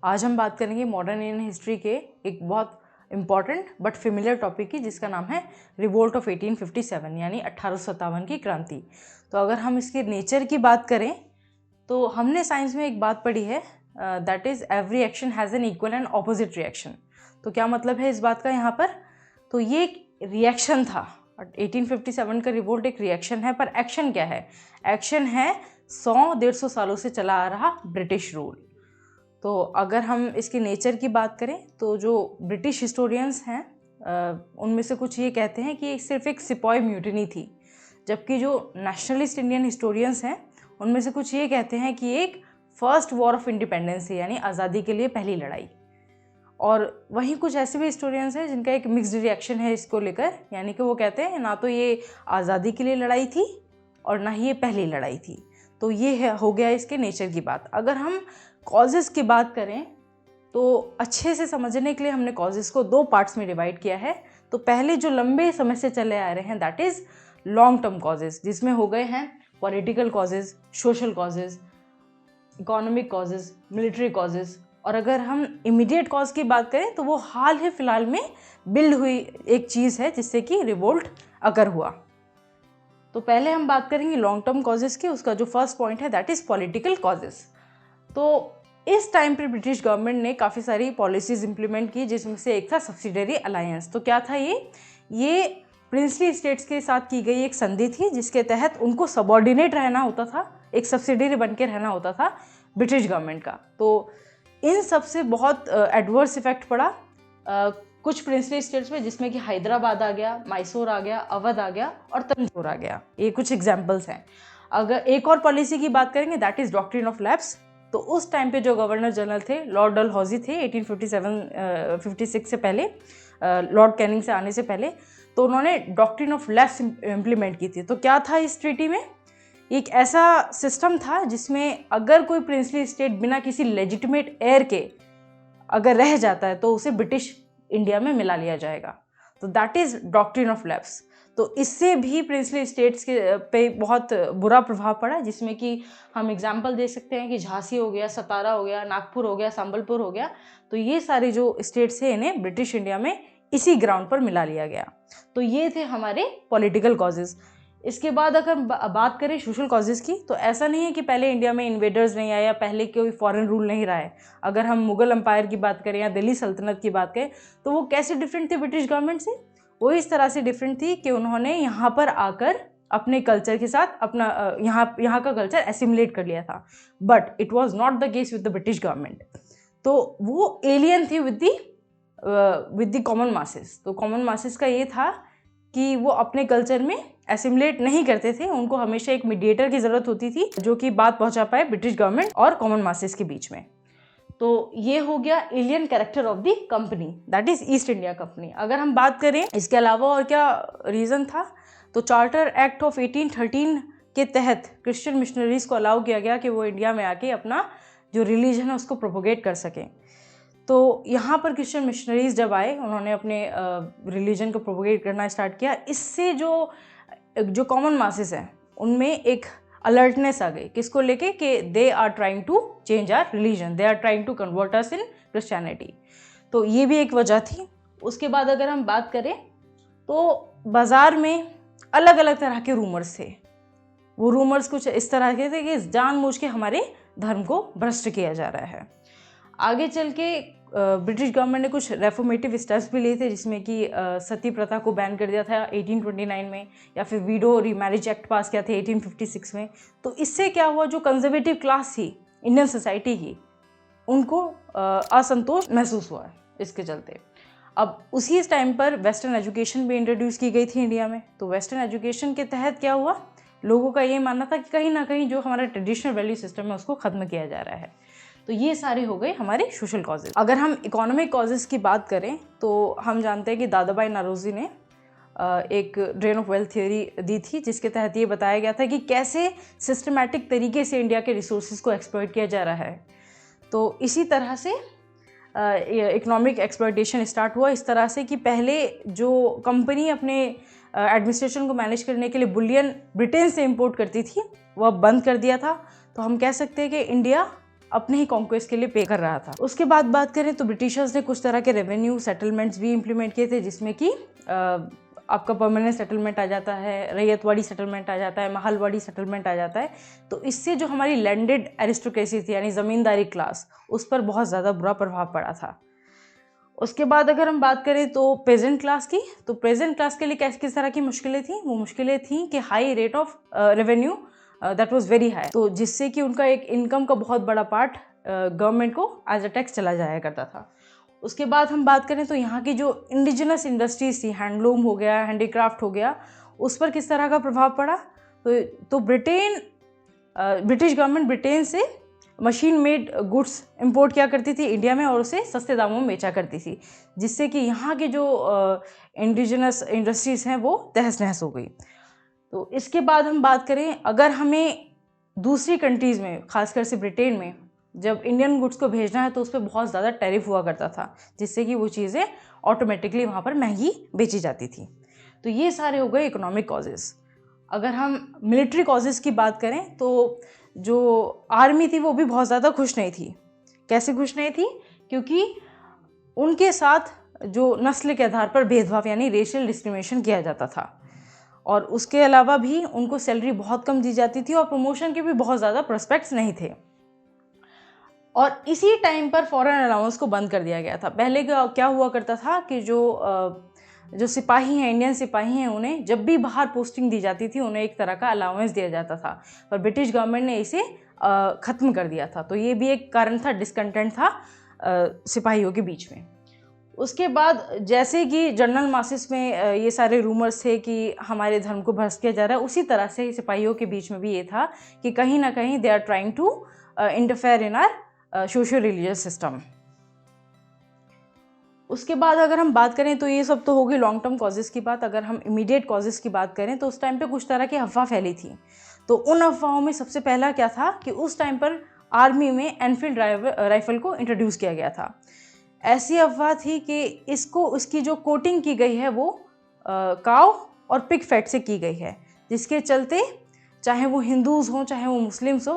आज हम बात करेंगे मॉडर्न इंडियन हिस्ट्री के एक बहुत इम्पॉर्टेंट बट फेमिलियर टॉपिक की, जिसका नाम है रिवोल्ट ऑफ 1857 यानी 1857 की क्रांति। तो अगर हम इसके नेचर की बात करें तो हमने साइंस में एक बात पढ़ी है, that is every action has an equal and opposite reaction. तो क्या मतलब है इस बात का यहाँ पर? तो ये एक रिएक्शन था। 1857 का रिवोल्ट एक रिएक्शन है, पर एक्शन क्या है? एक्शन है 100-150 सालों से चला आ रहा ब्रिटिश रूल। तो अगर हम इसके नेचर की बात करें तो जो ब्रिटिश हिस्टोरियंस हैं उनमें से कुछ ये कहते हैं कि सिर्फ एक सिपॉय म्यूटिनी थी, जबकि जो नेशनलिस्ट इंडियन हिस्टोरियंस हैं उनमें से कुछ ये कहते हैं कि एक फर्स्ट वॉर ऑफ इंडिपेंडेंस है, यानी आज़ादी के लिए पहली लड़ाई। और वहीं कुछ ऐसे भी हिस्टोरियंस हैं जिनका एक मिक्स्ड रिएक्शन है इसको लेकर, यानी कि वो कहते हैं ना तो ये आज़ादी के लिए लड़ाई थी और ना ही ये पहली लड़ाई थी। तो ये हो गया इसके नेचर की बात। अगर हम कॉजेज़ की बात करें तो अच्छे से समझने के लिए हमने कॉजेज़ को दो पार्ट्स में डिवाइड किया है। तो पहले जो लंबे समय से चले आ रहे हैं that is long term causes, जिसमें हो गए हैं political causes, social causes, economic causes, military causes. और अगर हम इमीडिएट कॉज की बात करें तो वो हाल ही फिलहाल में बिल्ड हुई एक चीज़ है जिससे कि रिवोल्ट अगर हुआ। तो पहले हम बात करेंगे लॉन्ग टर्म कॉजेज़ की। उसका जो फर्स्ट पॉइंट है दैट इज़ पॉलिटिकल कॉजेज़। तो इस टाइम पर ब्रिटिश गवर्नमेंट ने काफ़ी सारी पॉलिसीज़ इंप्लीमेंट की, जिसमें से एक था सब्सिडरी अलायंस। तो क्या था ये प्रिंसली स्टेट्स के साथ की गई एक संधि थी, जिसके तहत उनको सबॉर्डिनेट रहना होता था, एक सब्सिडरी बन के रहना होता था ब्रिटिश गवर्नमेंट का। तो इन सब से बहुत एडवर्स इफेक्ट पड़ा कुछ प्रिंसली स्टेट्स में, जिसमें कि हैदराबाद आ गया, मैसूर आ गया, अवध आ गया और तंजौर आ गया। ये कुछ एग्जाम्पल्स हैं। अगर एक और पॉलिसी की बात करेंगे that is doctrine of lapse. तो उस टाइम पे जो गवर्नर जनरल थे लॉर्ड डलहौजी थे 1856 से पहले, लॉर्ड कैनिंग से आने से पहले। तो उन्होंने डॉक्ट्रिन ऑफ लैप्स इम्प्लीमेंट की थी। तो क्या था इस ट्रीटी में? एक ऐसा सिस्टम था जिसमें अगर कोई प्रिंसली स्टेट बिना किसी लेजिटिमेट एयर के अगर रह जाता है तो उसे ब्रिटिश इंडिया में मिला लिया जाएगा। तो that is doctrine of lapse. तो इससे भी प्रिंसली स्टेट्स के पे बहुत बुरा प्रभाव पड़ा, जिसमें कि हम एग्जांपल दे सकते हैं कि झांसी हो गया, सतारा हो गया, नागपुर हो गया, संबलपुर हो गया। तो ये सारे जो स्टेट्स हैं इन्हें ब्रिटिश इंडिया में इसी ग्राउंड पर मिला लिया गया। तो ये थे हमारे पॉलिटिकल कॉजेज़। इसके बाद अगर बात करें सोशल कॉजेज़ की, तो ऐसा नहीं है कि पहले इंडिया में इन्वेडर्स नहीं आए या पहले कोई फॉरेन रूल नहीं रहा है। अगर हम मुगल एम्पायर की बात करें या दिल्ली सल्तनत की बात करें तो वो कैसे डिफरेंट थे ब्रिटिश गवर्नमेंट से? वो इस तरह से डिफरेंट थी कि उन्होंने यहाँ पर आकर अपने कल्चर के साथ अपना यहाँ का कल्चर एसिमुलेट कर लिया था। But it was not the case with the British government. तो वो एलियन थी विद द कॉमन मासेस। तो कॉमन मासेस का ये था कि वो अपने कल्चर में एसिमुलेट नहीं करते थे, उनको हमेशा एक मीडिएटर की ज़रूरत होती थी जो कि बात पहुंचा पाए ब्रिटिश गवर्नमेंट और कॉमन मासेस के बीच में। तो ये हो गया alien character of the company, that is east India company. अगर हम बात करें इसके अलावा और क्या रीज़न था, तो चार्टर एक्ट ऑफ 1813 के तहत क्रिश्चियन मिशनरीज़ को अलाउ किया गया कि वो इंडिया में आके अपना जो रिलीजन है उसको प्रोपोगेट कर सकें। तो यहाँ पर क्रिश्चियन मिशनरीज़ जब आए, उन्होंने अपने रिलीजन को प्रोपोगेट करना स्टार्ट किया। इससे जो कॉमन मासेस हैं उनमें एक अलर्टनेस आ गई, किसको लेके कि they are trying to change our religion, they are trying to convert us in Christianity. तो ये भी एक वजह थी। उसके बाद अगर हम बात करें तो बाज़ार में अलग अलग तरह के रूमर्स थे। वो रूमर्स कुछ इस तरह के थे कि जानबूझ के हमारे धर्म को भ्रष्ट किया जा रहा है। आगे चल के ब्रिटिश गवर्नमेंट ने कुछ रेफॉर्मेटिव स्टेप्स भी लिए थे, जिसमें कि सती प्रथा को बैन कर दिया था 1829 में, या फिर वीडो रीमैरिज एक्ट पास किया था 1856 में। तो इससे क्या हुआ, जो कंजर्वेटिव क्लास थी इंडियन सोसाइटी की, उनको असंतोष महसूस हुआ इसके चलते। अब उसी टाइम पर वेस्टर्न एजुकेशन भी इंट्रोड्यूस की गई थी इंडिया में। तो वेस्टर्न एजुकेशन के तहत क्या हुआ, लोगों का ये मानना था कि कहीं ना कहीं जो हमारा ट्रेडिशनल वैल्यू सिस्टम है उसको ख़त्म किया जा रहा है। तो ये सारे हो गए हमारे सोशल कॉजेज़। अगर हम इकोनॉमिक कॉजेज़ की बात करें तो हम जानते हैं कि दादाभाई नौरोजी ने एक ड्रेन ऑफ वेल्थ थ्योरी दी थी, जिसके तहत ये बताया गया था कि कैसे सिस्टमैटिक तरीके से इंडिया के रिसोर्सेज को एक्सप्लॉइट किया जा रहा है। तो इसी तरह से इकोनॉमिक एक्सप्लॉइटेशन स्टार्ट हुआ इस तरह से कि पहले जो कंपनी अपने एडमिनिस्ट्रेशन को मैनेज करने के लिए बुलियन ब्रिटेन से इंपोर्ट करती थी, वह बंद कर दिया था। तो हम कह सकते हैं कि इंडिया अपने ही कॉन्क्वेस्ट के लिए पे कर रहा था। उसके बाद बात करें तो ब्रिटिशर्स ने कुछ तरह के रेवेन्यू सेटलमेंट्स भी इम्प्लीमेंट किए थे, जिसमें कि आपका परमानेंट सेटलमेंट आ जाता है, रैयतवाड़ी सेटलमेंट आ जाता है, महलवाड़ी सेटलमेंट आ जाता है। तो इससे जो हमारी लैंडेड एरिस्टोक्रेसी थी यानी ज़मींदारी क्लास, उस पर बहुत ज़्यादा बुरा प्रभाव पड़ा था। उसके बाद अगर हम बात करें तो पेजेंट क्लास की, तो प्रेजेंट क्लास के लिए किस तरह की मुश्किलें थी? वो मुश्किलें थी कि high rate of revenue that was very high, तो जिससे कि उनका एक इनकम का बहुत बड़ा पार्ट गवर्नमेंट को एज अ टैक्स चला जाया करता था। उसके बाद हम बात करें तो यहाँ की जो इंडिजिनस इंडस्ट्रीज थी, हैंडलूम हो गया, हैंडीक्राफ्ट हो गया, उस पर किस तरह का प्रभाव पड़ा? तो ब्रिटिश गवर्नमेंट ब्रिटेन से मशीन मेड गुड्स इंपोर्ट किया करती थी इंडिया में और उसे सस्ते दामों में बेचा करती थी, जिससे कि यहाँ की जो इंडिजिनस इंडस्ट्रीज़ हैं वो तहस नहस हो गई। तो इसके बाद हम बात करें, अगर हमें दूसरी कंट्रीज़ में, खासकर से ब्रिटेन में, जब इंडियन गुड्स को भेजना है तो उस पर बहुत ज़्यादा टैरिफ हुआ करता था, जिससे कि वो चीज़ें ऑटोमेटिकली वहाँ पर महंगी बेची जाती थी। तो ये सारे हो गए इकोनॉमिक कॉजेज़। अगर हम मिलिट्री कॉजेज़ की बात करें तो जो आर्मी थी वो भी बहुत ज़्यादा खुश नहीं थी। कैसे खुश नहीं थी? क्योंकि उनके साथ जो नस्ल के आधार पर भेदभाव यानी रेशियल डिस्क्रिमिनेशन किया जाता था, और उसके अलावा भी उनको सैलरी बहुत कम दी जाती थी और प्रमोशन के भी बहुत ज़्यादा प्रोस्पेक्ट्स नहीं थे। और इसी टाइम पर फॉरेन अलाउंस को बंद कर दिया गया था। पहले क्या हुआ करता था कि जो सिपाही हैं, इंडियन सिपाही हैं, उन्हें जब भी बाहर पोस्टिंग दी जाती थी उन्हें एक तरह का अलाउंस दिया जाता था, पर ब्रिटिश गवर्नमेंट ने इसे ख़त्म कर दिया था। तो ये भी एक कारण था, डिसकंटेंट था सिपाहियों के बीच में। उसके बाद जैसे कि जनरल मासेस में ये सारे रूमर्स थे कि हमारे धर्म को भ्रष्ट किया जा रहा है, उसी तरह से सिपाहियों के बीच में भी ये था कि कहीं ना कहीं they are trying to interfere in our social religious system. उसके बाद अगर हम बात करें तो ये सब तो होगी लॉन्ग टर्म कॉजेज़ की बात। अगर हम इमीडिएट कॉजेज़ की बात करें तो उस टाइम पे कुछ तरह की अफवाह फैली थी। तो उन अफवाहों में सबसे पहला क्या था कि उस टाइम पर आर्मी में एनफील्ड राइफल को इंट्रोड्यूस किया गया था। ऐसी अफवाह थी कि उसकी जो कोटिंग की गई है वो काव और पिग फैट से की गई है, जिसके चलते चाहे वो हिंदूज़ हों चाहे वो मुस्लिम्स हो,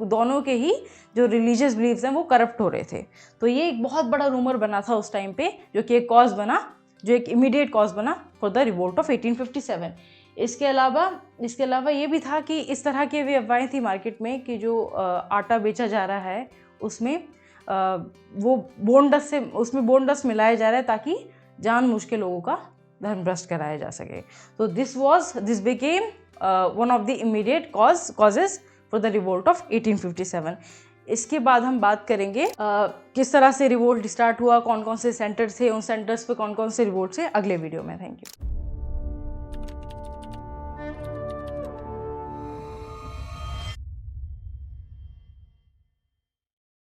दोनों के ही जो रिलीजियस बिलीव्स हैं वो करप्ट हो रहे थे। तो ये एक बहुत बड़ा रूमर बना था उस टाइम पे, जो कि एक कॉज बना, जो एक इमीडिएट कॉज बना फॉर द रिवोल्ट ऑफ 1857। इसके अलावा ये भी था कि इस तरह की भी अफवाहें थी मार्केट में कि जो आटा बेचा जा रहा है उसमें वो बोन डस्ट मिलाया जा रहा है ताकि जानबूझ के लोगों का धर्म भ्रष्ट कराया जा सके। तो this became one of the immediate causes for the revolt of 1857। इसके बाद हम बात करेंगे किस तरह से रिवोल्ट स्टार्ट हुआ, कौन कौन से सेंटर थे, उन सेंटर्स पे कौन कौन से रिवोल्ट थे, अगले वीडियो में। Thank you.